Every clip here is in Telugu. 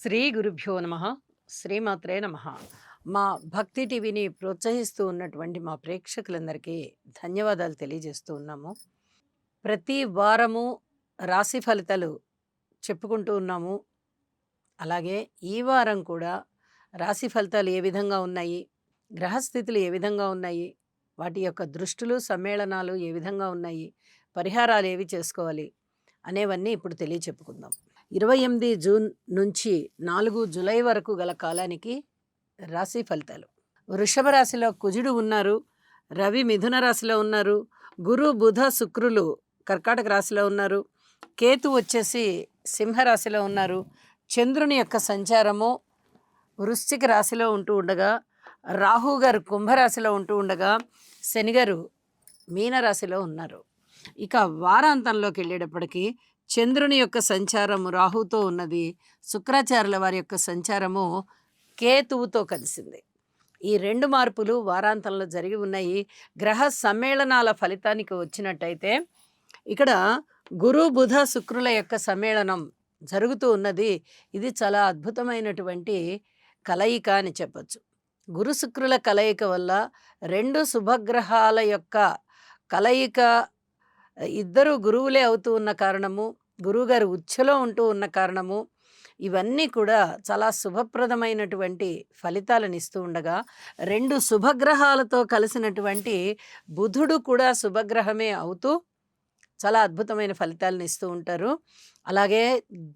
శ్రీ గురుభ్యో నమ. శ్రీమాత్రే నమ. మా భక్తి టీవీని ప్రోత్సహిస్తూ ఉన్నటువంటి మా ప్రేక్షకులందరికీ ధన్యవాదాలు తెలియజేస్తూ ఉన్నాము. ప్రతి వారము రాశి ఫలితాలు చెప్పుకుంటూ ఉన్నాము. అలాగే ఈ వారం కూడా రాశి ఫలితాలు ఏ విధంగా ఉన్నాయి, గ్రహస్థితులు ఏ విధంగా ఉన్నాయి, వాటి యొక్క దృష్టులు సమ్మేళనాలు ఏ విధంగా ఉన్నాయి, పరిహారాలు ఏవి చేసుకోవాలి అనేవన్నీ ఇప్పుడు తెలియచెప్పుకుందాం. 28 జూన్ నుంచి 4 జూలై వరకు గల కాలానికి రాశి ఫలితాలు. వృషభ రాశిలో కుజుడు ఉన్నారు, రవి మిథున రాశిలో ఉన్నారు, గురు బుధ శుక్రులు కర్కాటక రాశిలో ఉన్నారు, కేతు వచ్చేసి సింహరాశిలో ఉన్నారు, చంద్రుని యొక్క సంచారము వృశ్చిక రాశిలో ఉంటూ ఉండగా, రాహు గారు కుంభరాశిలో ఉంటూ ఉండగా, శనిగారు మీనరాశిలో ఉన్నారు. ఇక వారాంతంలోకి వెళ్ళేటప్పటికీ చంద్రుని యొక్క సంచారము రాహుతో ఉన్నది, శుక్రాచార్యుల వారి యొక్క సంచారము కేతువుతో కలిసింది. ఈ రెండు మార్పులు వారాంతంలో జరిగి ఉన్నాయి. గ్రహ సమ్మేళనాల ఫలితానికి వచ్చినట్టయితే ఇక్కడ గురు బుధ శుక్రుల యొక్క సమ్మేళనం జరుగుతూ ఉన్నది. ఇది చాలా అద్భుతమైనటువంటి కలయిక అని చెప్పచ్చు. గురు శుక్రుల కలయిక వల్ల రెండు శుభగ్రహాల యొక్క కలయిక, ఇద్దరు గురువులే అవుతూ ఉన్న కారణము, గురువుగారు ఉచ్ఛలో ఉంటూ ఉన్న కారణము, ఇవన్నీ కూడా చాలా శుభప్రదమైనటువంటి ఫలితాలను ఇస్తూ ఉండగా, రెండు శుభగ్రహాలతో కలిసినటువంటి బుధుడు కూడా శుభగ్రహమే అవుతూ చాలా అద్భుతమైన ఫలితాలను ఇస్తూ ఉంటారు. అలాగే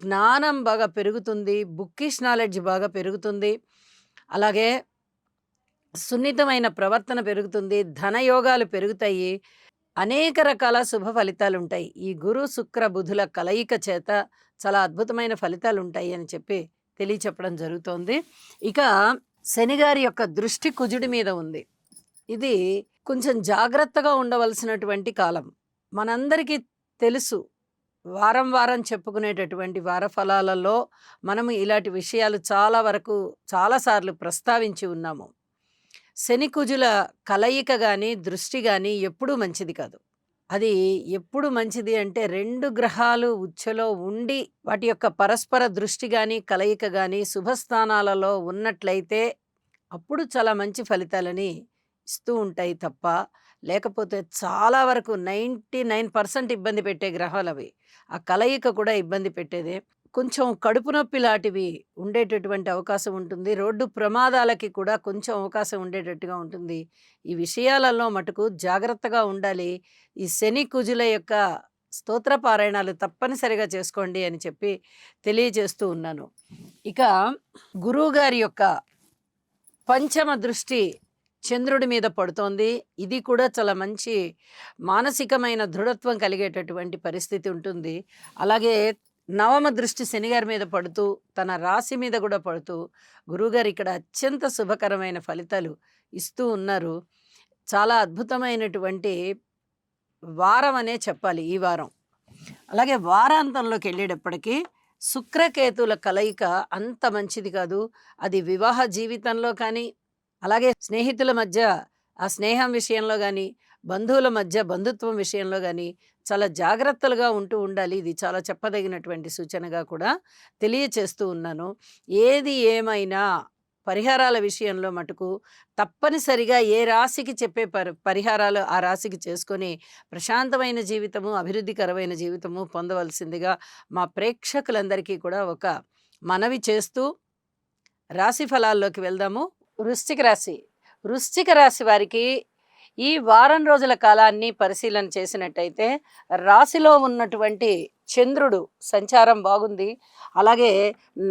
జ్ఞానం బాగా పెరుగుతుంది, బుక్కిష్ నాలెడ్జ్ బాగా పెరుగుతుంది, అలాగే సున్నితమైన ప్రవర్తన పెరుగుతుంది, ధనయోగాలు పెరుగుతాయి, అనేక రకాల శుభ ఫలితాలు ఉంటాయి. ఈ గురు శుక్ర బుధుల కలయిక చేత చాలా అద్భుతమైన ఫలితాలు ఉంటాయి అని చెప్పి తెలియచెప్పడం జరుగుతోంది. ఇక శనిగారి యొక్క దృష్టి కుజుడి మీద ఉంది. ఇది కొంచెం జాగ్రత్తగా ఉండవలసినటువంటి కాలం. మనందరికీ తెలుసు, వారం వారం చెప్పుకునేటటువంటి వార ఫలాలలో మనము ఇలాంటి విషయాలు చాలా వరకు చాలాసార్లు ప్రస్తావించి ఉన్నాము. శని కుజుల కలయిక కానీ దృష్టి కానీ ఎప్పుడూ మంచిది కాదు. అది ఎప్పుడు మంచిది అంటే రెండు గ్రహాలు ఉచ్ఛలో ఉండి వాటి యొక్క పరస్పర దృష్టి కానీ కలయిక కానీ శుభస్థానాలలో ఉన్నట్లయితే అప్పుడు చాలా మంచి ఫలితాలని ఇస్తూ ఉంటాయి తప్ప, లేకపోతే చాలా వరకు 99% ఇబ్బంది పెట్టే గ్రహాలు అవి. ఆ కలయిక కూడా ఇబ్బంది పెట్టేదే. కొంచెం కడుపు నొప్పి లాంటివి ఉండేటటువంటి అవకాశం ఉంటుంది. రోడ్డు ప్రమాదాలకి కూడా కొంచెం అవకాశం ఉండేటట్టుగా ఉంటుంది. ఈ విషయాలలో మటుకు జాగ్రత్తగా ఉండాలి. ఈ శని కుజుల యొక్క స్తోత్ర పారాయణాలు తప్పనిసరిగా చేసుకోండి అని చెప్పి తెలియజేస్తూ ఉన్నాను. ఇక గురువుగారి యొక్క పంచమ దృష్టి చంద్రుడి మీద పడుతోంది. ఇది కూడా చాలా మంచి మానసికమైన దృఢత్వం కలిగేటటువంటి పరిస్థితి ఉంటుంది. అలాగే నవమ దృష్టి శనిగారి మీద పడుతూ తన రాశి మీద కూడా పడుతూ గురువుగారు ఇక్కడ అత్యంత శుభకరమైన ఫలితాలు ఇస్తూ ఉన్నారు. చాలా అద్భుతమైనటువంటి వారం అనే చెప్పాలి ఈ వారం. అలాగే వారాంతంలోకి వెళ్ళేటప్పటికీ శుక్రకేతుల కలయిక అంత మంచిది కాదు. అది వివాహ జీవితంలో కానీ, అలాగే స్నేహితుల మధ్య ఆ స్నేహం విషయంలో కానీ, బంధువుల మధ్య బంధుత్వం విషయంలో కానీ చాలా జాగ్రత్తలుగా ఉంటూ ఉండాలి. ఇది చాలా చెప్పదగినటువంటి సూచనగా కూడా తెలియచేస్తూ ఉన్నాను. ఏది ఏమైనా పరిహారాల విషయంలో మటుకు తప్పనిసరిగా ఏ రాశికి చెప్పే పరిహారాలు ఆ రాశికి చేసుకొని ప్రశాంతమైన జీవితము, అభివృద్ధికరమైన జీవితము పొందవలసిందిగా మా ప్రేక్షకులందరికీ కూడా ఒక మనవి చేస్తూ రాశి ఫలాల్లోకి వెళ్దాము. వృశ్చిక రాశి. వృశ్చిక రాశి వారికి ఈ వారం రోజుల కాలాన్ని పరిశీలన చేసినట్టయితే రాశిలో ఉన్నటువంటి చంద్రుడు సంచారం బాగుంది. అలాగే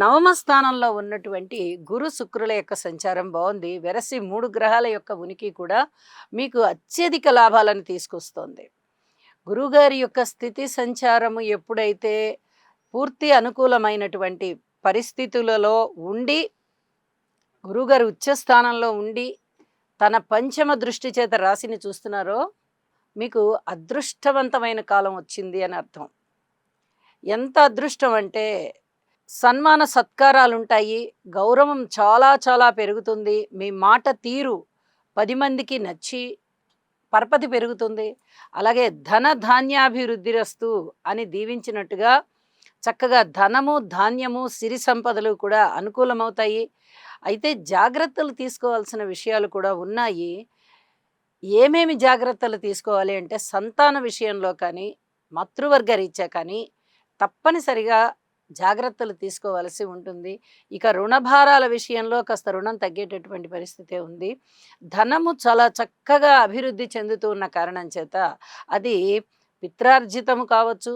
నవమ స్థానంలో ఉన్నటువంటి గురు శుక్రుల యొక్క సంచారం బాగుంది. వెరసి 3 గ్రహాల యొక్క ఉనికి కూడా మీకు అత్యధిక లాభాలను తీసుకొస్తుంది. గురువుగారి యొక్క స్థితి సంచారము ఎప్పుడైతే పూర్తి అనుకూలమైనటువంటి పరిస్థితులలో ఉండి, గురువుగారు ఉచ్చస్థానంలో ఉండి తన పంచమ దృష్టి చేత రాశిని చూస్తున్నారో మీకు అదృష్టవంతమైన కాలం వచ్చింది అని అర్థం. ఎంత అదృష్టం అంటే సన్మాన సత్కారాలు ఉంటాయి, గౌరవం చాలా చాలా పెరుగుతుంది, మీ మాట తీరు 10 మందికి నచ్చి పరపతి పెరుగుతుంది. అలాగే ధన ధాన్యాభివృద్ధిరస్తు అని దీవించినట్టుగా చక్కగా ధనము, ధాన్యము, సిరి సంపదలు కూడా అనుకూలమవుతాయి. అయితే జాగ్రత్తలు తీసుకోవాల్సిన విషయాలు కూడా ఉన్నాయి. ఏమేమి జాగ్రత్తలు తీసుకోవాలి అంటే సంతాన విషయంలో కానీ, మాతృవర్గ రీత్యా కానీ తప్పనిసరిగా జాగ్రత్తలు తీసుకోవాల్సి ఉంటుంది. ఇక రుణభారాల విషయంలో కాస్త రుణం తగ్గేటటువంటి పరిస్థితే ఉంది. ధనము చాలా చక్కగా అభివృద్ధి చెందుతూ ఉన్న కారణం చేత అది పిత్రార్జితము కావచ్చు,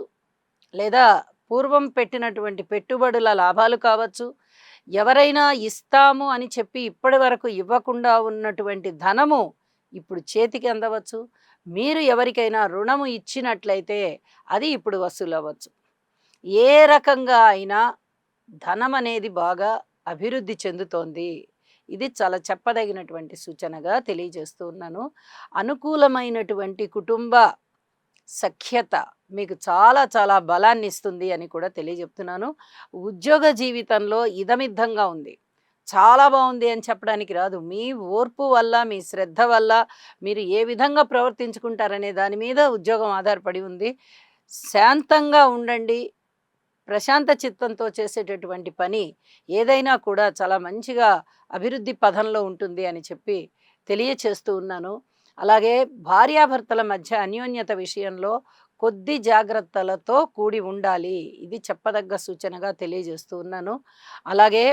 లేదా పూర్వం పెట్టినటువంటి పెట్టుబడుల లాభాలు కావచ్చు, ఎవరైనా ఇస్తాము అని చెప్పి ఇప్పటి వరకు ఇవ్వకుండా ఉన్నటువంటి ధనము ఇప్పుడు చేతికి అందవచ్చు. మీరు ఎవరికైనా రుణము ఇచ్చినట్లయితే అది ఇప్పుడు వసూలవ్వచ్చు. ఏ రకంగా అయినా ధనం అనేది బాగా అభివృద్ధి చెందుతోంది. ఇది చాలా చెప్పదగినటువంటి సూచనగా తెలియజేస్తూ ఉన్నాను. అనుకూలమైనటువంటి కుటుంబ సఖ్యత మీకు చాలా చాలా బలాన్ని ఇస్తుంది అని కూడా తెలియజెప్తున్నాను. ఉద్యోగ జీవితంలో ఇదమిద్ధంగా ఉంది. చాలా బాగుంది అని చెప్పడానికి రాదు. మీ ఓర్పు వల్ల, మీ శ్రద్ధ వల్ల మీరు ఏ విధంగా ప్రవర్తించుకుంటారనే దాని మీద ఉద్యోగం ఆధారపడి ఉంది. శాంతంగా ఉండండి. ప్రశాంత చిత్తంతో చేసేటటువంటి పని ఏదైనా కూడా చాలా మంచిగా అభివృద్ధి పథంలో ఉంటుంది అని చెప్పి తెలియచేస్తూ ఉన్నాను. అలాగే భార్యాభర్తల మధ్య అన్యోన్యత విషయంలో కొద్ది జాగ్రత్తలతో కూడి ఉండాలి. ఇది చెప్పదగ్గ సూచనగా తెలియజేస్తూ ఉన్నాను. అలాగే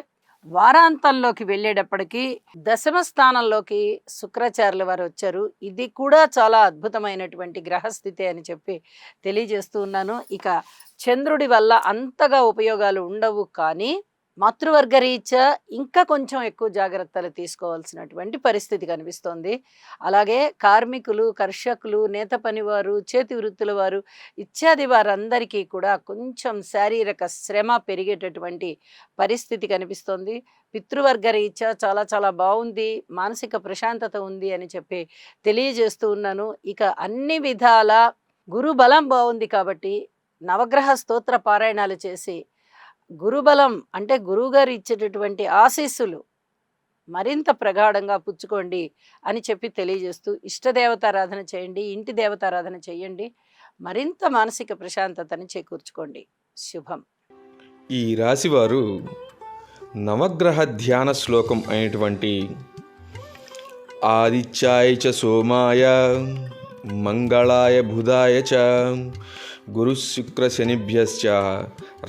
వారాంతంలోకి వెళ్ళేటప్పటికి దశమ స్థానంలోకి శుక్రాచార్యుల వారు వచ్చారు. ఇది కూడా చాలా అద్భుతమైనటువంటి గ్రహస్థితి అని చెప్పి తెలియజేస్తూ ఉన్నాను. ఇక చంద్రుడి వల్ల అంతగా ఉపయోగాలు ఉండవు, కానీ మాతృవర్గ రీత్యా ఇంకా కొంచెం ఎక్కువ జాగ్రత్తలు తీసుకోవాల్సినటువంటి పరిస్థితి కనిపిస్తోంది. అలాగే కార్మికులు, కర్షకులు, నేత పనివారు, చేతి వృత్తుల వారు ఇత్యాది వారందరికీ కూడా కొంచెం శారీరక శ్రమ పెరిగేటటువంటి పరిస్థితి కనిపిస్తోంది. పితృవర్గ రీత్యా చాలా చాలా బాగుంది, మానసిక ప్రశాంతత ఉంది అని చెప్పి తెలియజేస్తూ ఉన్నాను. ఇక అన్ని విధాల గురుబలం బాగుంది కాబట్టి నవగ్రహ స్తోత్ర పారాయణాలు చేసి గురుబలం అంటే గురువుగారు ఇచ్చేటటువంటి ఆశీస్సులు మరింత ప్రగాఢంగా పుచ్చుకోండి అని చెప్పి తెలియజేస్తూ ఇష్టదేవతారాధన చేయండి, ఇంటి దేవతారాధన చేయండి, మరింత మానసిక ప్రశాంతతని చేకూర్చుకోండి. శుభం. ఈ రాశివారు నవగ్రహ ధ్యాన శ్లోకం అయినటువంటి ఆదిత్యాయ చ సోమాయ మంగళాయ బుధాయ చ గురు శుక్ర శనిభ్యశ్చ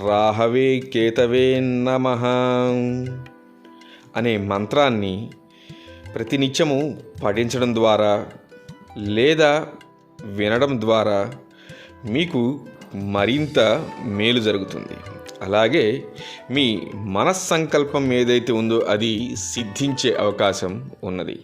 రాహవే కేతవే నమః అనే మంత్రాన్ని ప్రతినిత్యము పఠించడం ద్వారా లేదా వినడం ద్వారా మీకు మరింత మేలు జరుగుతుంది. అలాగే మీ మనస్సంకల్పం ఏదైతే ఉందో అది సిద్ధించే అవకాశం ఉన్నది.